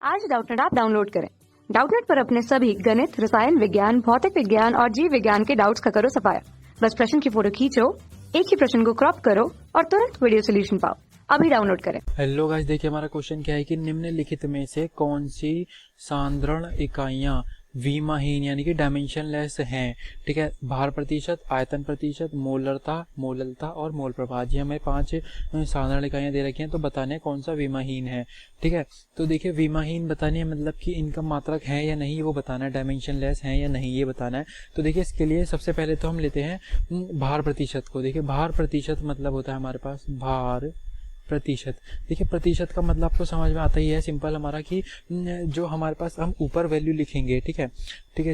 आज Doubtnut app download करें। Doubtnut पर अपने सभी गणित, रसायन विज्ञान, भौतिक विज्ञान और जीव विज्ञान के डाउट्स का करो सफाया। बस प्रश्न की फोटो खींचो, एक ही प्रश्न को क्रॉप करो और तुरंत वीडियो सोल्यूशन पाओ। अभी डाउनलोड करें। हेलो गाइस, देखिए हमारा क्वेश्चन क्या है कि निम्नलिखित में से कौन सी सांद्रण इकाइयां विमाहीन यानी कि डायमेंशनलेस हैं। ठीक है, भार प्रतिशत, आयतन प्रतिशत, मोललता और मोल प्रभाज। ये हमें 5 साधारण इकाइयां दे रखी हैं, तो बताने हैं कौन सा विमाहीन है। ठीक है, तो देखिए विमाहीन बतानी है मतलब कि इनका मात्रक है या नहीं वो बताना है, डायमेंशनलेस है या नहीं ये बताना है। तो देखिए इसके लिए सबसे पहले तो हम लेते हैं भार प्रतिशत को। देखिए भार प्रतिशत मतलब होता है हमारे पास भार प्रतिशत। देखिए प्रतिशत का मतलब आपको समझ में आता ही है, सिंपल हमारा कि जो हमारे पास हम ऊपर वैल्यू लिखेंगे, ठीक है,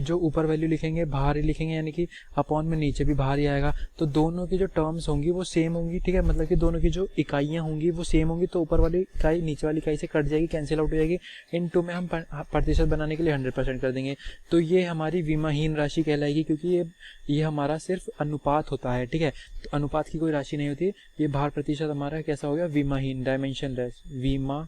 जो ऊपर वैल्यू लिखेंगे भार ही लिखेंगे, यानी कि अपॉन में नीचे भी भार ही आएगा, तो दोनों की जो टर्म्स होंगी वो सेम होंगी। ठीक है, मतलब कि दोनों की जो इकाइयां होंगी वो सेम होंगी, तो ऊपर वाली इकाई नीचे वाली इकाई से कट जाएगी, कैंसिल आउट हो जाएगी। इन टू में हम प्रतिशत बनाने के लिए 100% कर देंगे, तो ये हमारी विमाहीन राशि कहलाएगी, क्योंकि ये हमारा सिर्फ अनुपात होता है। ठीक है, तो अनुपात की कोई राशि नहीं होती। ये भार प्रतिशत हमारा कैसा हो गया, विमाहीन, डायमेंशनलेस, विमाहीन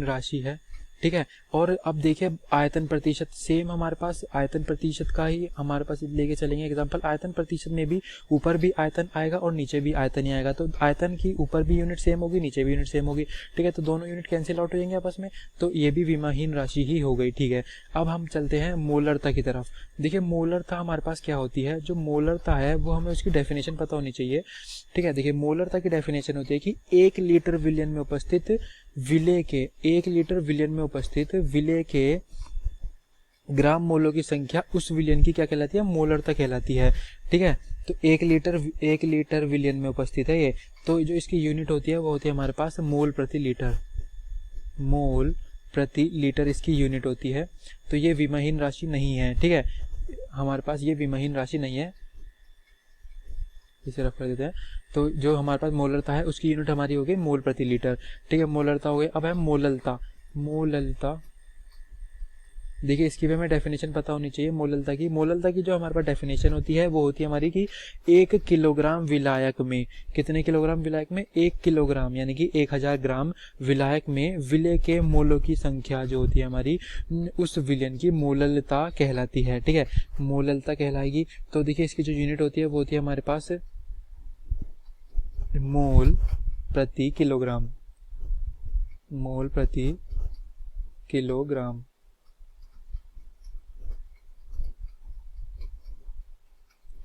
राशि है। ठीक है, और अब देखिए आयतन प्रतिशत, सेम हमारे पास आयतन प्रतिशत का ही हमारे पास लेके चलेंगे एग्जांपल। आयतन प्रतिशत में भी ऊपर भी आयतन आएगा और नीचे भी आयतन ही आएगा, तो आयतन की ऊपर भी यूनिट सेम होगी, नीचे भी यूनिट सेम होगी। ठीक है, तो दोनों यूनिट कैंसिल आउट हो जाएंगे आपस में, तो ये भी विमाहीन राशि ही हो गई। ठीक है, अब हम चलते हैं मोलरता की तरफ। देखिए मोलरता हमारे पास क्या होती है, जो मोलरता है वो हमें उसकी डेफिनेशन पता होनी चाहिए। ठीक है, देखिए मोलरता की डेफिनेशन होती है कि 1 लीटर विलयन में उपस्थित विलेय के 1 लीटर विलयन में उपस्थित विलेय के ग्राम मोलों की संख्या उस विलयन की क्या कहलाती है, मोलरता कहलाती है। ठीक है, तो 1 लीटर विलयन में उपस्थित है ये, तो जो इसकी यूनिट होती है वो होती है हमारे पास मोल प्रति लीटर। मोल प्रति लीटर इसकी यूनिट होती है, तो ये विमाहीन राशि नहीं है। ठीक है, हमारे पास ये विमाहीन राशि नहीं है, इसे रफ कर देते हैं। तो जो हमारे पास मोलरता है उसकी यूनिट हमारी हो गई मोल प्रति लीटर। ठीक है, मोलरता हो गई। अब है मोललता। देखिए इसकी भी हमें डेफिनेशन पता होनी चाहिए मोललता की जो हमारे पास डेफिनेशन होती है वो होती है हमारी कि 1 किलोग्राम विलायक में, कितने किलोग्राम विलायक में, 1 किलोग्राम यानी कि 1000 ग्राम विलायक में विलेय के मोलों की संख्या जो होती है हमारी उस विलयन की मोललता कहलाती है। ठीक है, मोललता कहलाएगी। तो देखिए इसकी जो यूनिट होती है वो होती है हमारे पास मोल प्रति किलोग्राम, मोल प्रति किलोग्राम।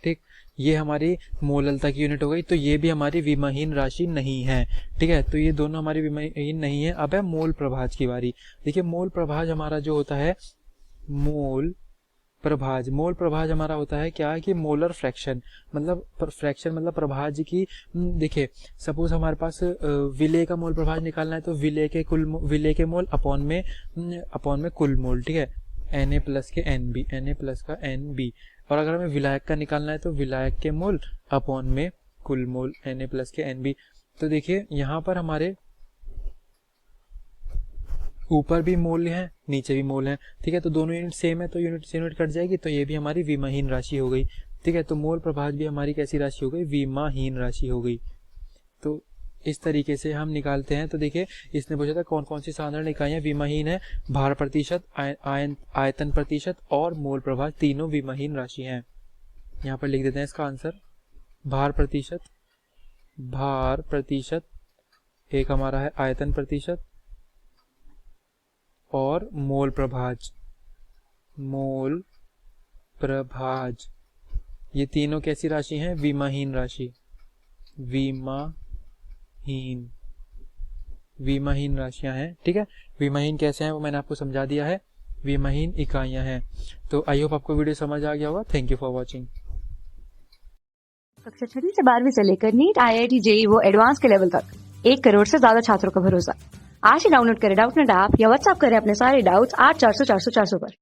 ठीक, ये हमारी मोललता की यूनिट हो गई, तो ये भी हमारी विमाहीन राशि नहीं है। ठीक है, तो ये दोनों हमारी विमाहीन नहीं है। अब है मोल प्रभाज की बारी। देखिए मोल प्रभाज हमारा जो होता है, मोल प्रभाज हमारा होता है क्या है कि मोलर फ्रैक्शन, मतलब प्रभाज की। देखिए सपोज हमारे पास विलेय का मोल प्रभाज निकालना है, तो विलेय के मोल अपॉन में कुल मोल। ठीक है, Na प्लस का NB। और अगर हमें विलायक का निकालना है तो विलायक के मोल अपॉन में कुल मोल, Na प्लस के NB। तो देखिए यहाँ पर हमारे ऊपर भी मोल है, नीचे भी मोल है। ठीक है, तो दोनों यूनिट सेम है, तो यूनिट से यूनिट कट जाएगी, तो ये भी हमारी विमाहीन राशि हो गई। ठीक है, तो मोल प्रभाज भी हमारी कैसी राशि हो गई, विमाहीन राशि हो गई। तो इस तरीके से हम निकालते हैं। तो देखिए इसने पूछा था कौन कौन सी साधारण इकाइयां विमाहीन है, भार प्रतिशत, आयतन प्रतिशत और मोल प्रभाज, तीनों विमाहीन राशि हैं। यहाँ पर लिख देते हैं इसका आंसर। भार प्रतिशत एक हमारा है आयतन प्रतिशत और मोल प्रभाज, ये तीनों कैसी राशि हैं, विमाहीन राशि, विमाहीन राशियां हैं। ठीक है, विमाहीन कैसे हैं वो मैंने आपको समझा दिया है, विमाहीन इकाइयां हैं। तो आई होप आपको वीडियो समझ आ गया होगा। Thank you for watching. कक्षा 6 से 12वीं से लेकर नीट, IIT, JEE वो एडवांस के लेवल तक 1 करोड़ से ज्यादा छात्रों का भरोसा। आज ही डाउनलोड करें डाउटनेट ऐप या व्हाट्सएप करें अपने सारे डाउट्स 8400 400 400 पर।